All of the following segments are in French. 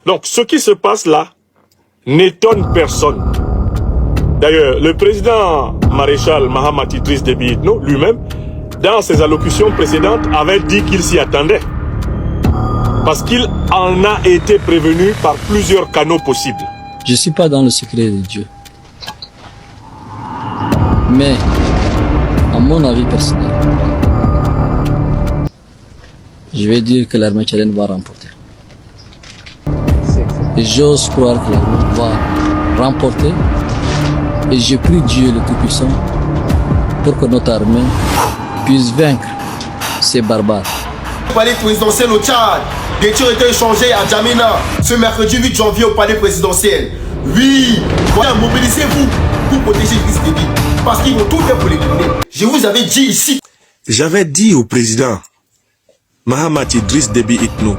Donc, ce qui se passe là n'étonne personne. D'ailleurs, le président maréchal Mahamat Idriss Déby Itno, lui-même, dans ses allocutions précédentes, avait dit qu'il s'y attendait. Parce qu'il en a été prévenu par plusieurs canaux possibles. Je ne suis pas dans le secret de Dieu. Mais, à mon avis personnel, je vais dire que l'armée tchadienne va remporter. Et j'ose croire que l'armée va remporter. Et je prie Dieu le Tout-Puissant pour que notre armée puisse vaincre ces barbares. Au palais présidentiel au Tchad, des tirs étaient échangés à Djamena ce mercredi 8 janvier au palais présidentiel. Oui, voilà, mobilisez-vous pour protéger Idriss Déby. Parce qu'ils vont tout faire pour l'éliminer. Je vous avais dit ici. J'avais dit au président Mahamat Idriss Déby Itno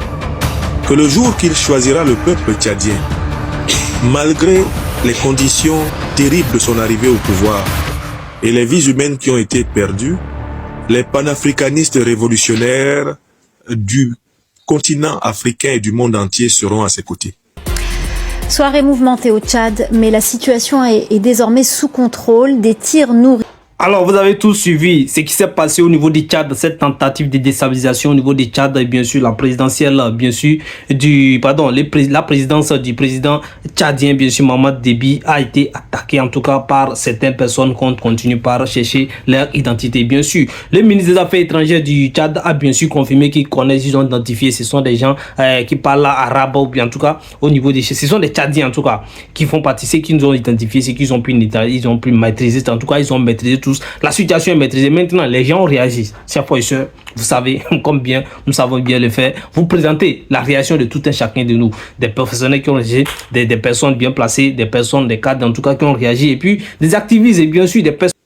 que le jour qu'il choisira le peuple tchadien, malgré les conditions terribles de son arrivée au pouvoir et les vies humaines qui ont été perdues, les panafricanistes révolutionnaires du continent africain et du monde entier seront à ses côtés. Soirée mouvementée au Tchad, mais la situation est désormais sous contrôle. Des tirs nourris. Alors, vous avez tous suivi ce qui s'est passé au niveau du Tchad, cette tentative de déstabilisation au niveau du Tchad, et bien sûr la présidentielle, bien sûr, la présidence du président tchadien, bien sûr, Mahamat Déby, a été attaquée en tout cas par certaines personnes qui continuent par chercher leur identité. Bien sûr, le ministre des Affaires étrangères du Tchad a bien sûr confirmé qu'ils connaissent, ils ont identifié, ce sont des gens qui parlent arabe, ou bien en tout cas, au niveau des... Ce sont des Tchadiens en tout cas, qui font partie, ceux qui nous ont identifié, ceux qui ont pu maîtriser, en tout cas, ils ont maîtrisé tout. La situation est maîtrisée. Maintenant, les gens réagissent. Chers frères et sœurs, vous savez, comme bien, nous savons bien le faire. Vous présentez la réaction de tout un chacun de nous. Des professionnels qui ont réagi, des personnes bien placées, des personnes, des cadres en tout cas qui ont réagi. Et puis, des activistes et bien sûr des personnes.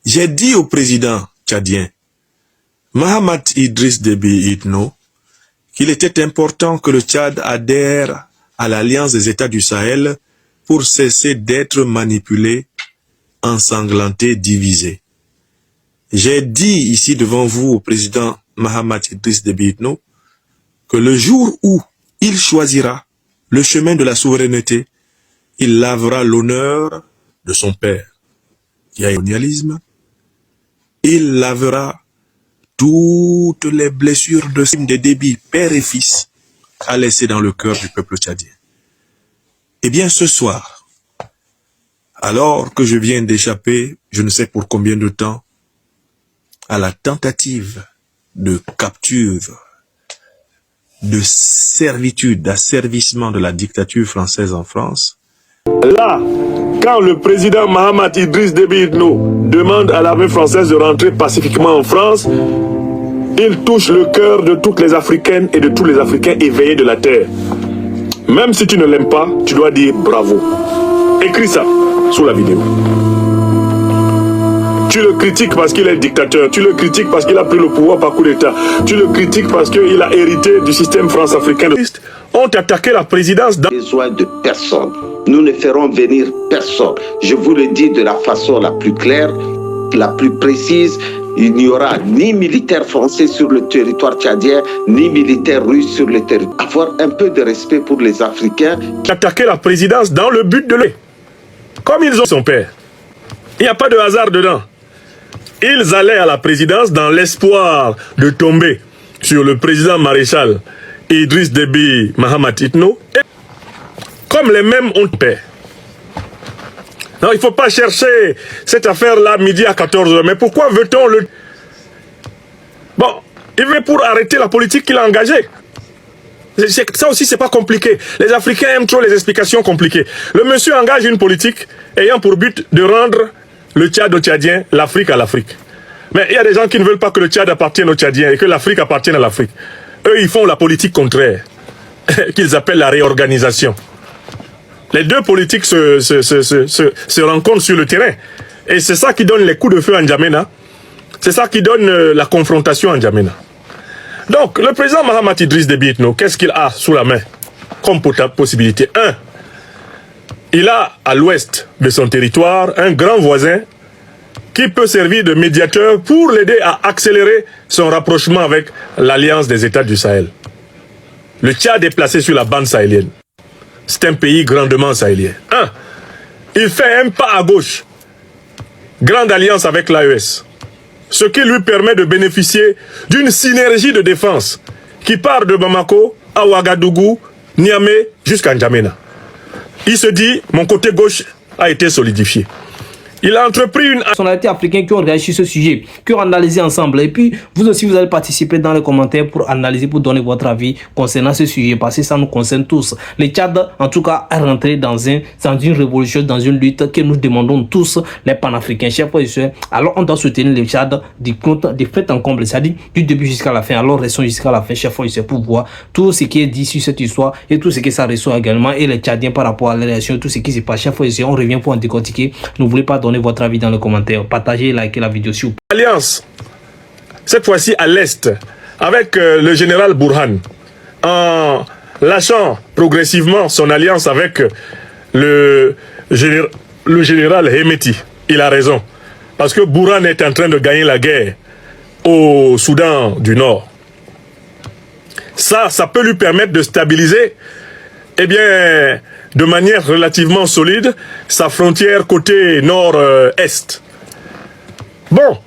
J'ai dit au président tchadien, Mahamat Idriss Déby Itno, qu'il était important que le Tchad adhère à l'Alliance des États du Sahel pour cesser d'être manipulé, ensanglanté, divisé. J'ai dit ici devant vous au président Mahamat Idriss Déby Itno que le jour où il choisira le chemin de la souveraineté, il lavera l'honneur de son père, qui a le colonialisme, il lavera toutes les blessures de Déby, père et fils, a laissé dans le cœur du peuple tchadien. Eh bien, ce soir, alors que je viens d'échapper, je ne sais pour combien de temps, à la tentative de capture, de servitude, d'asservissement de la dictature française en France. Là, quand le président Mahamat Idriss Déby Itno demande à l'armée française de rentrer pacifiquement en France, il touche le cœur de toutes les Africaines et de tous les Africains éveillés de la terre. Même si tu ne l'aimes pas, tu dois dire bravo. Écris ça sous la vidéo. Tu le critiques parce qu'il est dictateur, tu le critiques parce qu'il a pris le pouvoir par coup d'État, tu le critiques parce qu'il a hérité du système france-africain. Ont attaqué la présidence dans... Besoin de personne. Nous ne ferons venir personne. Je vous le dis de la façon la plus claire, la plus précise. Il n'y aura ni militaire français sur le territoire tchadien, ni militaire russe sur le territoire. Avoir un peu de respect pour les Africains. Attaquer la présidence dans le but de l'aider. Comme ils ont son père. Il n'y a pas de hasard dedans. Ils allaient à la présidence dans l'espoir de tomber sur le président maréchal Idriss Déby Mahamat Itno. Comme les mêmes ont peur. Non, il ne faut pas chercher cette affaire-là midi à 14h. Mais pourquoi veut-on le... Bon, il veut pour arrêter la politique qu'il a engagée. Ça aussi, c'est pas compliqué. Les Africains aiment trop les explications compliquées. Le monsieur engage une politique ayant pour but de rendre le Tchad aux Tchadiens, l'Afrique à l'Afrique. Mais il y a des gens qui ne veulent pas que le Tchad appartienne aux Tchadiens et que l'Afrique appartienne à l'Afrique. Eux, ils font la politique contraire, qu'ils appellent la réorganisation. Les deux politiques se rencontrent sur le terrain. Et c'est ça qui donne les coups de feu en Djamena. C'est ça qui donne la confrontation en Djamena. Donc, le président Mahamat Idriss Déby Itno, qu'est-ce qu'il a sous la main comme possibilité? Un, il a à l'ouest de son territoire un grand voisin qui peut servir de médiateur pour l'aider à accélérer son rapprochement avec l'Alliance des États du Sahel. Le Tchad est placé sur la bande sahélienne. C'est un pays grandement sahélien. Il fait un pas à gauche. Grande alliance avec l'AES. Ce qui lui permet de bénéficier d'une synergie de défense qui part de Bamako à Ouagadougou, Niamey jusqu'à N'Djamena. Il se dit, mon côté gauche a été solidifié. Il a entrepris une... personnalités africaines qui ont réagi sur ce sujet, qui ont analysé ensemble. Et puis, vous aussi, vous allez participer dans les commentaires pour analyser, pour donner votre avis concernant ce sujet, parce que ça nous concerne tous. Le Tchad, en tout cas, est rentré dans une révolution, dans une lutte que nous demandons tous, les panafricains, chers frères et sœurs. Alors, on doit soutenir le Tchad du fait en comble, c'est-à-dire du début jusqu'à la fin. Alors, restons jusqu'à la fin, chers frères et sœurs, pour voir tout ce qui est dit sur cette histoire et tout ce que ça reçoit également. Et les Tchadiens par rapport à la réaction, tout ce qui se passe, chers frères et sœurs, on revient pour en décortiquer. N'oubliez pas de donner votre avis dans les commentaires, partagez et likez la vidéo si vous plaît. Alliance, cette fois-ci à l'Est, avec le général Burhan, en lâchant progressivement son alliance avec le général Hemeti. Il a raison, parce que Burhan est en train de gagner la guerre au Soudan du Nord. Ça peut lui permettre de stabiliser, eh bien, de manière relativement solide, sa frontière côté nord-est. Bon.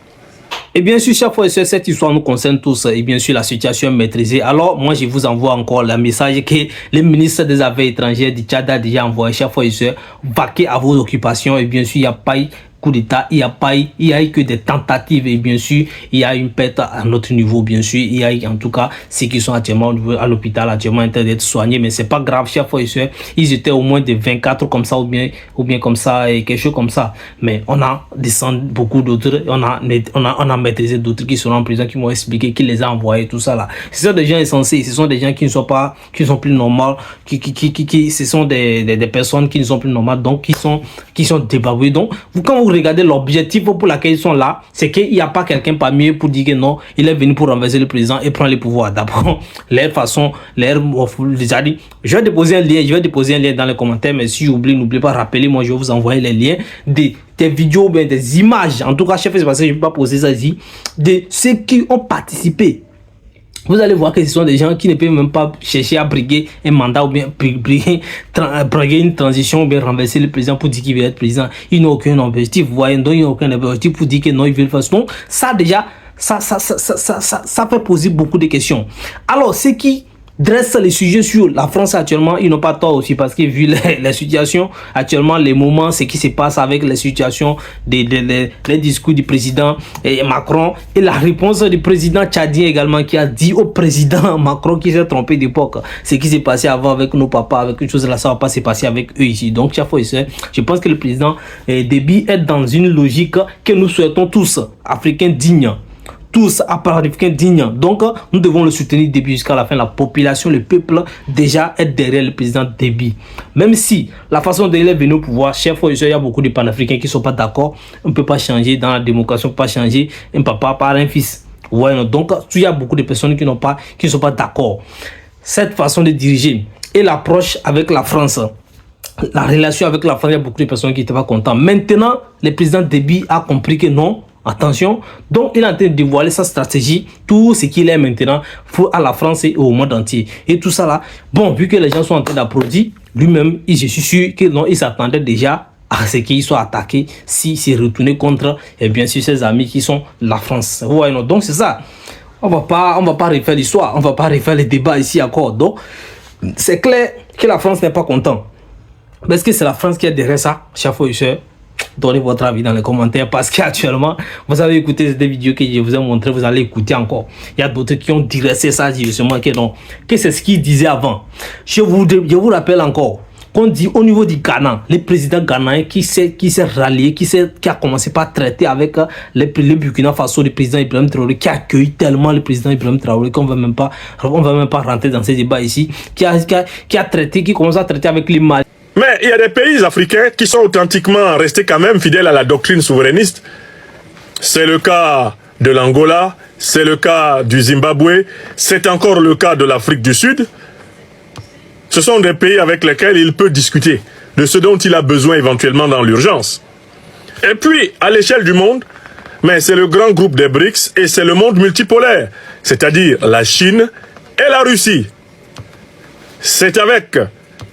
Et bien sûr, chaque fois, cette histoire nous concerne tous. Et bien sûr, la situation est maîtrisée. Alors, moi, je vous envoie encore le message que le ministre des Affaires étrangères du Tchad a déjà envoyé. Chaque fois, vaquez à vos occupations. Et bien sûr, il n'y a pas coup d'État, il y a eu que des tentatives et bien sûr il y a une perte à notre niveau, bien sûr il y a eu en tout cas ceux qui sont actuellement à l'hôpital actuellement en train d'être soignés, mais c'est pas grave, chers frères et sœurs, ils étaient au moins de 24 comme ça ou bien comme ça et quelque chose comme ça, mais on a descendu beaucoup d'autres, on a maîtrisé d'autres qui sont en prison, qui m'ont expliqué, qui les a envoyés, tout ça là. Ce sont des gens insensés, ce sont des gens qui ne sont pas, qui sont plus normaux, ce sont des personnes qui ne sont plus normales, donc qui sont débarbouillées. Donc quand vous regardez l'objectif pour lequel ils sont là, c'est qu'il n'y a pas quelqu'un parmi eux pour dire que non, il est venu pour renverser le président et prendre le pouvoir. D'abord, leur façon, déjà dit, je vais déposer un lien dans les commentaires, mais si j'oublie, n'oubliez pas, rappelez-moi, je vais vous envoyer les liens des vidéos, bien des images, en tout cas, chef, c'est parce que je ne vais pas poser ça ici, de ceux qui ont participé. Vous allez voir que ce sont des gens qui ne peuvent même pas chercher à briguer un mandat ou bien briguer une transition ou bien renverser le président pour dire qu'il veut être président. Ils n'ont aucun objectif. Vous voyez, donc ils n'ont aucun objectif pour dire que non, ils veulent faire ça. Donc, ça déjà, ça fait poser beaucoup de questions. Alors, ceux qui dressent les sujets sur la France actuellement, ils n'ont pas tort aussi parce que vu les situations actuellement, les moments, ce qui se passe avec les situations, les discours du président Macron et la réponse du président tchadien également qui a dit au président Macron qui s'est trompé d'époque. Ce qui s'est passé avant avec nos papas, avec une chose là, ça va pas se passer avec eux ici. Donc, je pense que le président Déby est dans une logique que nous souhaitons tous, Africains dignes. Tous africains dignes. Donc, nous devons le soutenir début jusqu'à la fin. La population, le peuple, déjà est derrière le président Déby. Même si la façon dont il est venu au pouvoir, chef, il y a beaucoup de panafricains qui ne sont pas d'accord. On ne peut pas changer dans la démocratie, on ne peut pas changer un papa par un fils. Ouais, donc, il y a beaucoup de personnes qui ne sont pas d'accord. Cette façon de diriger et l'approche avec la France, la relation avec la France, il y a beaucoup de personnes qui n'étaient pas contentes. Maintenant, le président Déby a compris que non. Attention, donc il est en train de dévoiler sa stratégie, tout ce qu'il est maintenant à la France et au monde entier. Et tout ça là, bon, vu que les gens sont en train d'applaudir, lui-même, je suis sûr que non, il s'attendait déjà à ce qu'il soit attaqué s'il s'est retourné contre, et bien sûr, ses amis qui sont la France. Ouais, non, donc c'est ça. On va pas refaire l'histoire, on va pas refaire les débats ici encore. Donc, c'est clair que la France n'est pas contente. Parce que c'est la France qui est derrière ça, chaque fois, donnez votre avis dans les commentaires parce qu'actuellement vous avez écouté cette vidéo que je vous ai montré, vous allez écouter encore. Il y a d'autres qui ont dressé ça justement que non, que c'est ce qu'il disait avant. Je vous rappelle encore qu'on dit au niveau du Ghana, le président ghanéen qui s'est rallié, qui a commencé par traiter avec le Burkina Faso, le président Ibrahim Traoré, qui a accueilli tellement le président Ibrahim Traoré qu'on va même pas rentrer dans ces débats ici, qui commence à traiter avec les Mali. Mais il y a des pays africains qui sont authentiquement restés quand même fidèles à la doctrine souverainiste. C'est le cas de l'Angola, c'est le cas du Zimbabwe, c'est encore le cas de l'Afrique du Sud. Ce sont des pays avec lesquels il peut discuter de ce dont il a besoin éventuellement dans l'urgence. Et puis, à l'échelle du monde, mais c'est le grand groupe des BRICS et c'est le monde multipolaire, c'est-à-dire la Chine et la Russie. c'est avec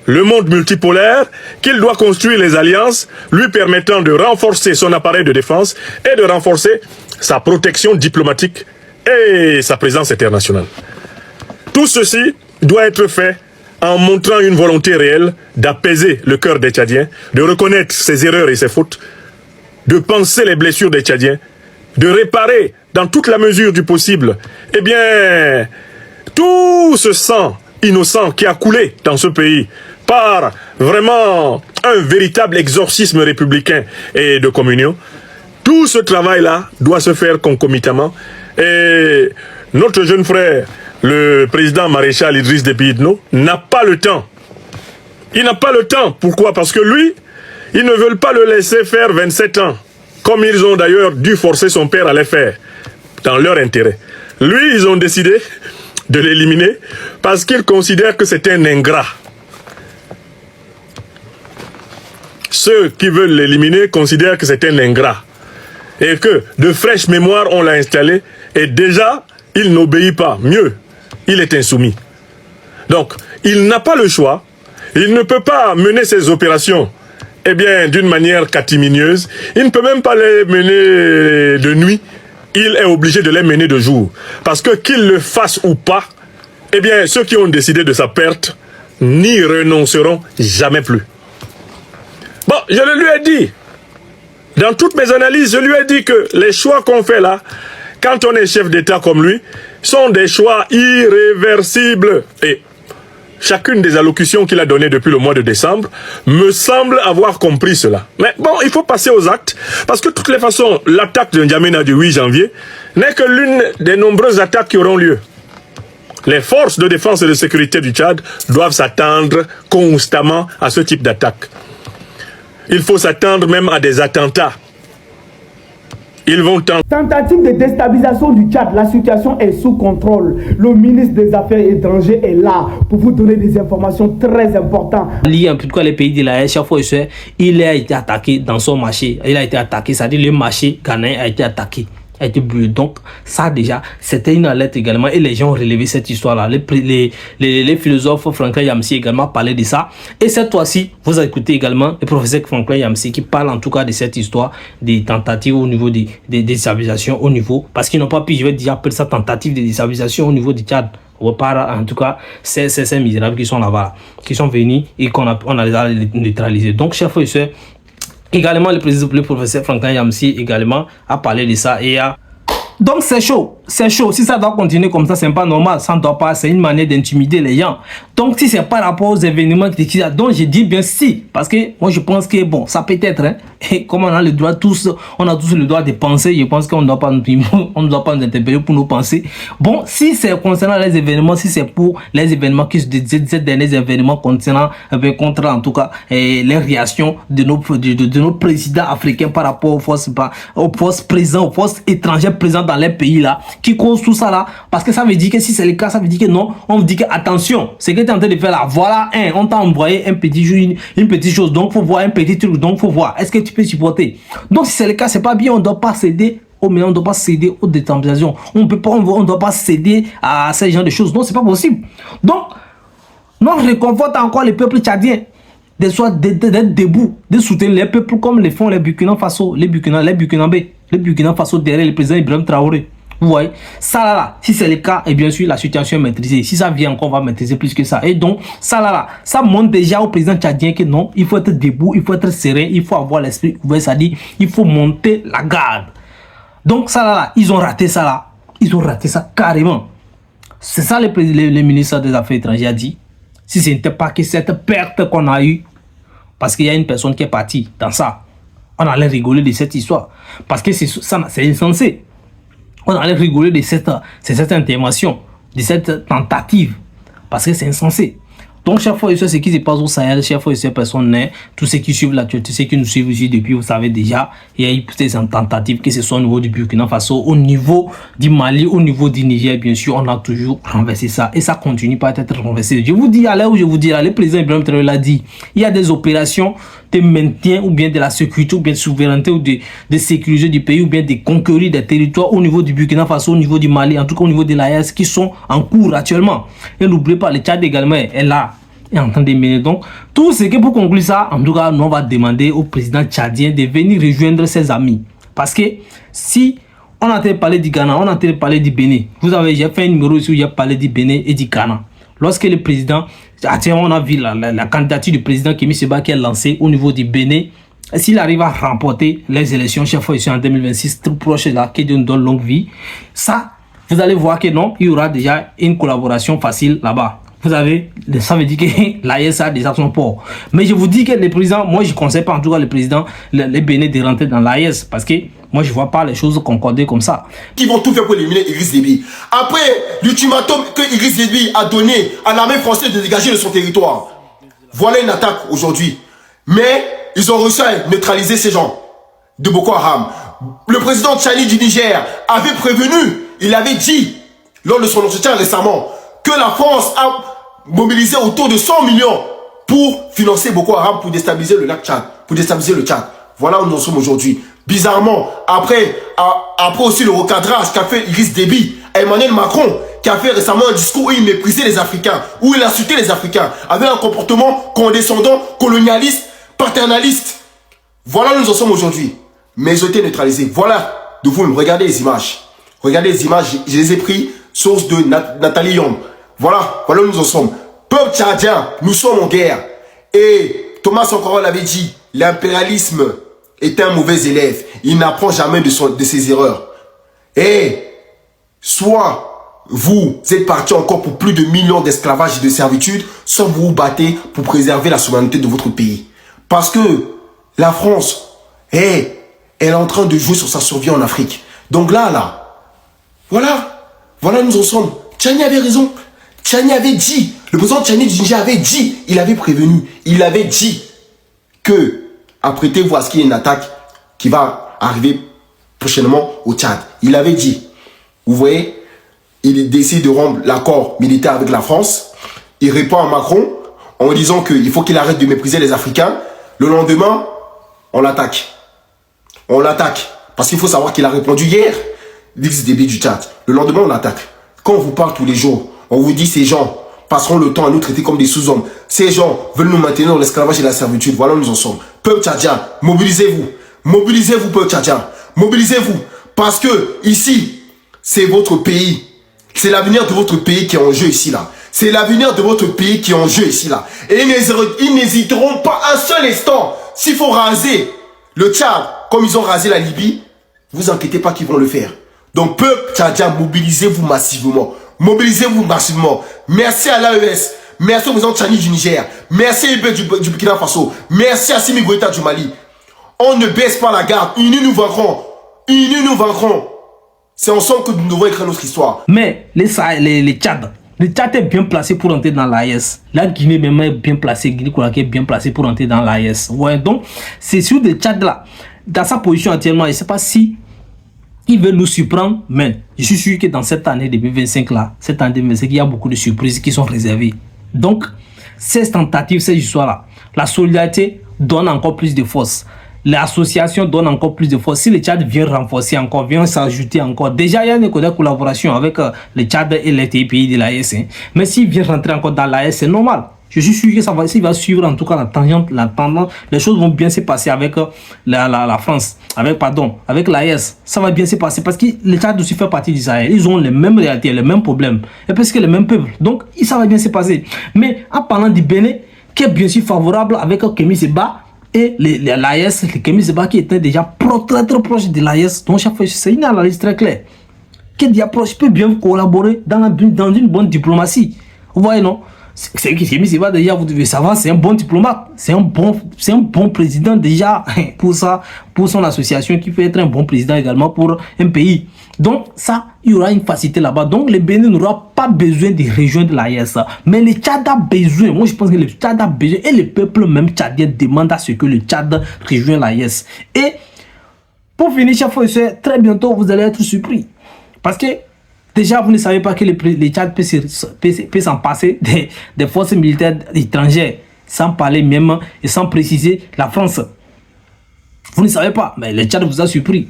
le monde multipolaire qu'il doit construire les alliances lui permettant de renforcer son appareil de défense et de renforcer sa protection diplomatique et sa présence internationale. Tout ceci doit être fait en montrant une volonté réelle d'apaiser le cœur des Tchadiens, de reconnaître ses erreurs et ses fautes, de penser les blessures des Tchadiens, de réparer dans toute la mesure du possible, eh bien, tout ce sang innocent qui a coulé dans ce pays par vraiment un véritable exorcisme républicain et de communion. Tout ce travail-là doit se faire concomitamment. Et notre jeune frère, le président maréchal Idriss Déby Itno, n'a pas le temps. Il n'a pas le temps. Pourquoi? Parce que lui, ils ne veulent pas le laisser faire 27 ans, comme ils ont d'ailleurs dû forcer son père à les faire, dans leur intérêt. Lui, ils ont décidé de l'éliminer parce qu'ils considèrent que c'est un ingrat. Ceux qui veulent l'éliminer considèrent que c'est un ingrat. Et que de fraîche mémoire, on l'a installé. Et déjà, il n'obéit pas. Mieux, il est insoumis. Donc, il n'a pas le choix. Il ne peut pas mener ses opérations, eh bien, d'une manière catiminieuse. Il ne peut même pas les mener de nuit. Il est obligé de les mener de jour. Parce que qu'il le fasse ou pas, eh bien, ceux qui ont décidé de sa perte n'y renonceront jamais plus. Bon, je le lui ai dit. Dans toutes mes analyses, je lui ai dit que les choix qu'on fait là, quand on est chef d'État comme lui, sont des choix irréversibles. Et chacune des allocutions qu'il a données depuis le mois de décembre me semble avoir compris cela. Mais bon, il faut passer aux actes, parce que de toutes les façons, l'attaque de N'Djamena du 8 janvier n'est que l'une des nombreuses attaques qui auront lieu. Les forces de défense et de sécurité du Tchad doivent s'attendre constamment à ce type d'attaque. Il faut s'attendre même à des attentats. Ils vont tenter. Tentative de déstabilisation du Tchad, la situation est sous contrôle. Le ministre des Affaires étrangères est là pour vous donner des informations très importantes. En tout cas, les pays de l'AES, chaque fois, il a été attaqué dans son marché. Il a été attaqué, c'est-à-dire le marché ghanéen a été attaqué. A été brûlé. Donc ça déjà c'était une alerte également et les gens ont relevé cette histoire là. Les philosophes Franklin Yamsi également parlaient de ça et cette fois-ci vous écoutez également le professeur Franklin Yamsi qui parle en tout cas de cette histoire des tentatives au niveau des déstabilisations au niveau, parce qu'ils n'ont pas pu, je vais dire, appeler ça tentative de déstabilisation au niveau du Tchad. En tout cas, ces misérables qui sont là-bas, qui sont venus et on a les a neutralisés. Donc chers frères et sœurs, également, le professeur Franklin Yamsi également a parlé de ça et a... Donc c'est chaud. Si ça doit continuer comme ça, c'est pas normal. Ça ne doit pas, c'est une manière d'intimider les gens. Donc si c'est par rapport aux événements dont je dis bien si, parce que moi je pense que bon, ça peut être, hein, et comme on a le droit tous, on a tous le droit de penser, je pense qu'on ne doit pas nous interpeller pour nos pensées. Bon, si c'est concernant les événements, si c'est pour les événements qui ces derniers événements concernant, contre en tout cas les réactions de nos présidents africains par rapport aux forces présentes, aux forces étrangères présentes dans les pays là, qui cause tout ça là, parce que ça veut dire que si c'est le cas, ça veut dire que non, on vous dit que attention, c'est que tu es en train de faire là, voilà, on t'a envoyé un petit une petite chose, donc faut voir un petit truc, donc faut voir, est-ce que tu peux supporter? Donc si c'est le cas, c'est pas bien, on doit pas céder on ne doit pas céder aux déterminations, on doit pas céder à ces genres de choses, non, c'est pas possible. Donc, non, je réconforte encore les peuples tchadiens d'être debout, de soutenir les peuples comme les font les Burkina Faso, les Burkinabés, les Burkina Faso derrière le président Ibrahim Traoré. Vous voyez, ça là, si c'est le cas, et bien sûr la situation est maîtrisée. Si ça vient encore, on va maîtriser plus que ça. Et donc, ça là, ça montre déjà au président tchadien que non, il faut être debout, il faut être serein, il faut avoir l'esprit ouvert, c'est-à-dire il faut monter la garde. Donc ça là, ils ont raté ça là. Ils ont raté ça carrément. C'est ça le ministre des Affaires étrangères a dit. Si ce n'était pas que cette perte qu'on a eue, parce qu'il y a une personne qui est partie dans ça, on allait rigoler de cette histoire. Parce que c'est insensé. On allait rigoler de cette intervention, de cette tentative, parce que c'est insensé. Donc, chaque fois, ce qui se passe au Sahel, chaque fois, ces personnes, tous ceux qui suivent l'actualité, ceux qui nous suivent ici depuis, vous savez déjà, il y a eu des tentatives, que ce soit au niveau du Burkina Faso, au niveau du Mali, au niveau du Niger, bien sûr, on a toujours renversé ça. Et ça continue pas à être renversé. Je vous dis, à l'heure où je vous dis, là, le président Ibrahim Traoré l'a dit, il y a des opérations de maintien ou bien de la sécurité ou bien de souveraineté ou de sécuriser du pays ou bien de conquérir des territoires au niveau du Burkina Faso, au niveau du Mali, en tout cas au niveau de l'AES qui sont en cours actuellement. Et n'oubliez pas, le Tchad également est là. est en train de mener. Donc, tout ce que pour conclure ça, en tout cas, nous on va demander au président tchadien de venir rejoindre ses amis. Parce que si on a parlé du Ghana, on a parlé du Bénin. Vous avez, j'ai fait un numéro ici où j'ai parlé du Bénin et du Ghana. Lorsque le président, on a vu la candidature du président Kémi Séba qui est lancée au niveau du Bénin. S'il arrive à remporter les élections chaque fois ici en 2026, tout proche là, qui donne longue vie, ça, vous allez voir que non, il y aura déjà une collaboration facile là-bas. Vous avez, ça veut dire que l'AES a déjà son port. Mais je vous dis que le président, moi je ne conseille pas en tout cas le président, les Bénin de rentrer dans l'AES parce que moi je ne vois pas les choses concordées comme ça. Ils vont tout faire pour éliminer Idriss Déby. Après l'ultimatum que Idriss Déby a donné à l'armée française de dégager de son territoire, voilà une attaque aujourd'hui. Mais ils ont réussi à neutraliser ces gens de Boko Haram. Le président Tchani du Niger avait prévenu, il avait dit lors de son entretien récemment que la France a mobilisé autour de 100 millions pour financer Boko Haram pour déstabiliser le lac Tchad, pour déstabiliser le Tchad. Voilà où nous en sommes aujourd'hui. Bizarrement, après aussi le recadrage qu'a fait Idriss Déby, Emmanuel Macron, qui a fait récemment un discours où il méprisait les Africains, où il insultait les Africains, avec un comportement condescendant, colonialiste, paternaliste. Voilà où nous en sommes aujourd'hui. Mais ils ont été neutralisés. Voilà de vous, regardez les images. Regardez les images, je les ai pris, source de Nathalie Yomb. Voilà où nous en sommes. Peuple tchadien, nous sommes en guerre. Et Thomas Sankara l'avait dit, l'impérialisme est un mauvais élève. Il n'apprend jamais de ses erreurs. Et soit vous êtes partis encore pour plus de millions d'esclavages et de servitude, soit vous vous battez pour préserver la souveraineté de votre pays. Parce que la France, elle est en train de jouer sur sa survie en Afrique. Donc là, voilà où nous en sommes. Tchani avait raison. Tchani avait dit, le président Tchani du Niger avait dit, il avait prévenu, il avait dit que apprêtez-vous à ce qu'il y ait une attaque qui va arriver prochainement au Tchad. Il avait dit, vous voyez, il décide de rompre l'accord militaire avec la France. Il répond à Macron en disant qu'il faut qu'il arrête de mépriser les Africains. Le lendemain, on l'attaque. On l'attaque. Parce qu'il faut savoir qu'il a répondu hier, Idriss Déby du Tchad. Le lendemain, on l'attaque. Quand on vous parle tous les jours, on vous dit ces gens passeront le temps à nous traiter comme des sous-hommes. Ces gens veulent nous maintenir dans l'esclavage et la servitude. Voilà où nous en sommes. Peuple tchadien, mobilisez-vous. Mobilisez-vous, peuple tchadien. Mobilisez-vous. Parce que ici, c'est votre pays. C'est l'avenir de votre pays qui est en jeu ici, là. C'est l'avenir de votre pays qui est en jeu ici, là. Et ils n'hésiteront pas un seul instant. S'il faut raser le Tchad, comme ils ont rasé la Libye, vous inquiétez pas qu'ils vont le faire. Donc, peuple tchadien, mobilisez-vous massivement. Mobilisez-vous massivement. Merci à l'AES. Merci au président Tchani du Niger. Merci à Ibé du Burkina Faso. Merci à Simi Goïta du Mali. On ne baisse pas la garde. Unis nous vaincrons. Unis nous vaincrons. C'est ensemble que nous devons écrire notre histoire. Mais le Tchad est bien placé pour entrer dans l'AES. La Guinée même est bien placée. Guinée-Conakry est bien placée pour entrer dans l'AES. Ouais, donc, c'est sur le Tchad là. Dans sa position actuellement, je ne sais pas si il veut nous surprendre, mais je suis sûr que dans cette année 2025 là, cette année 2025, il y a beaucoup de surprises qui sont réservées. Donc, ces tentatives, ces histoires-là, la solidarité donne encore plus de force. L'association donne encore plus de force. Si le Tchad vient renforcer encore, vient s'ajouter encore. Déjà, il y a une collaboration avec le Tchad et les pays de l'AES. Hein. Mais s'il vient rentrer encore dans l'AES, c'est normal. Je suis sûr que ça va, s'il va suivre en tout cas la tendance, les choses vont bien se passer avec la France, avec l'AES. Ça va bien se passer parce que le Tchad aussi fait partie d'Israël. Ils ont les mêmes réalités, les mêmes problèmes, et presque les mêmes peuples. Donc, ça va bien se passer. Mais en parlant du Bénin, qui est bien sûr favorable avec Kémi Séba et l'AES, Kémi Séba qui était déjà très très proche de l'AES. Donc, chaque fois, c'est une analyse très claire. Qui peut bien collaborer dans une bonne diplomatie. Vous voyez, non? C'est Kémi Séba déjà, vous devez savoir, c'est un bon diplomate, c'est un bon président déjà pour ça, pour son association qui peut être un bon président également pour un pays. Donc ça, il y aura une facilité là-bas. Donc le Bénin n'aura pas besoin de rejoindre l'AES. Mais le Tchad a besoin, moi je pense que le Tchad a besoin, et le peuple même tchadien demande à ce que le Tchad rejoigne l'AES. Et pour finir, chaque fois, très bientôt, vous allez être surpris. Parce que déjà, vous ne savez pas que le Tchad peut s'en passer des forces militaires étrangères, sans parler même et sans préciser la France. Vous ne savez pas, mais le Tchad vous a surpris.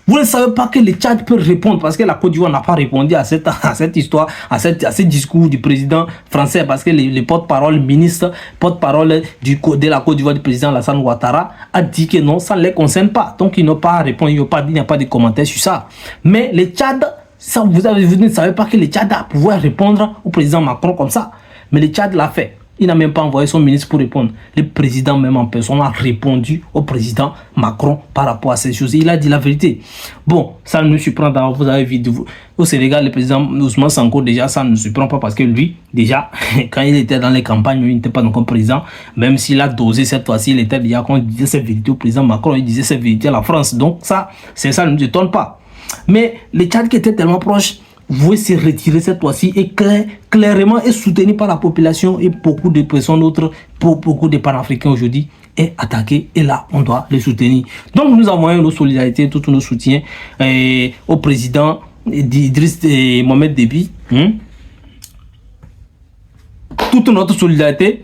Vous ne savez pas que le Tchad peut répondre parce que la Côte d'Ivoire n'a pas répondu à cette histoire, à ce discours du président français parce que les porte-parole, ministre, porte-parole de la Côte d'Ivoire du président Alassane Ouattara a dit que non, ça ne les concerne pas. Donc ils n'ont pas à répondre, il n'y a pas de commentaires sur ça. Mais le Tchad, vous ne savez pas que le Tchad a pouvoir répondre au président Macron comme ça. Mais le Tchad l'a fait. Il n'a même pas envoyé son ministre pour répondre. Le président même en personne a répondu au président Macron par rapport à ces choses. Il a dit la vérité. Bon, ça ne me surprend pas. Vous avez vu au Sénégal, le président Ousmane Sonko, déjà, ça ne me surprend pas parce que lui, déjà, quand il était dans les campagnes, il n'était pas encore président. Même s'il a dosé cette fois-ci, il était déjà, quand il disait cette vérité au président Macron, il disait cette vérité à la France. Donc ça, ça ne nous étonne pas. Mais le Tchad qui était tellement proche, vous se retirer cette fois-ci et clairement est soutenu par la population et beaucoup de personnes autres, beaucoup de panafricains aujourd'hui est attaqué et là on doit les soutenir. Donc nous envoyons nos solidarités, tout nos soutiens au président Idriss Mohamed Déby. Toute notre solidarité,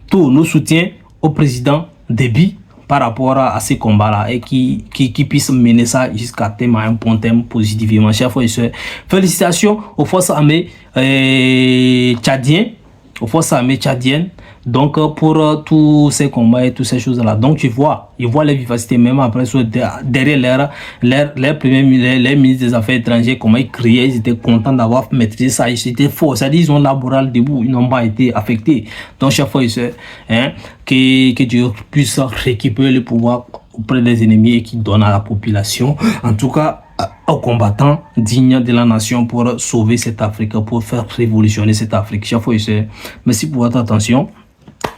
tous nos soutiens au président Déby par rapport à ces combats-là et qui puissent mener ça jusqu'à terme, à un bon terme positivement. Chers frères et sœurs, félicitations aux forces armées tchadiennes, donc pour tous ces combats et toutes ces choses-là. Donc je vois les vivacités, même après derrière leur ministre des Affaires étrangères, comment ils criaient, ils étaient contents d'avoir maîtrisé ça, ils étaient forts, c'est-à-dire ils ont la morale debout, ils n'ont pas été affectés. Donc chers frères et sœurs, que Dieu puisse récupérer le pouvoir auprès des ennemis et qui donne à la population, en tout cas aux combattants dignes de la nation pour sauver cette Afrique, pour faire révolutionner cette Afrique. Chers frères et sœurs, merci pour votre attention.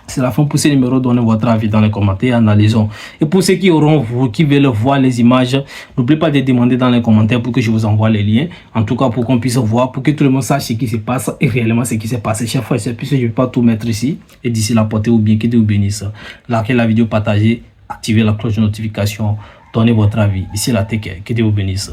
C'est la fin pour ce numéro. Donnez votre avis dans les commentaires, analysons. Et pour ceux qui veulent voir les images, n'oubliez pas de demander dans les commentaires pour que je vous envoie les liens. En tout cas, pour qu'on puisse voir, pour que tout le monde sache ce qui se passe et réellement ce qui s'est passé. Chers frères et sœurs, puisque je ne vais pas tout mettre ici. Et d'ici là, portez-vous bien, que Dieu vous bénisse. Likez la vidéo, partagez, activez la cloche de notification, donnez votre avis. Ici la take care, que Dieu vous bénisse.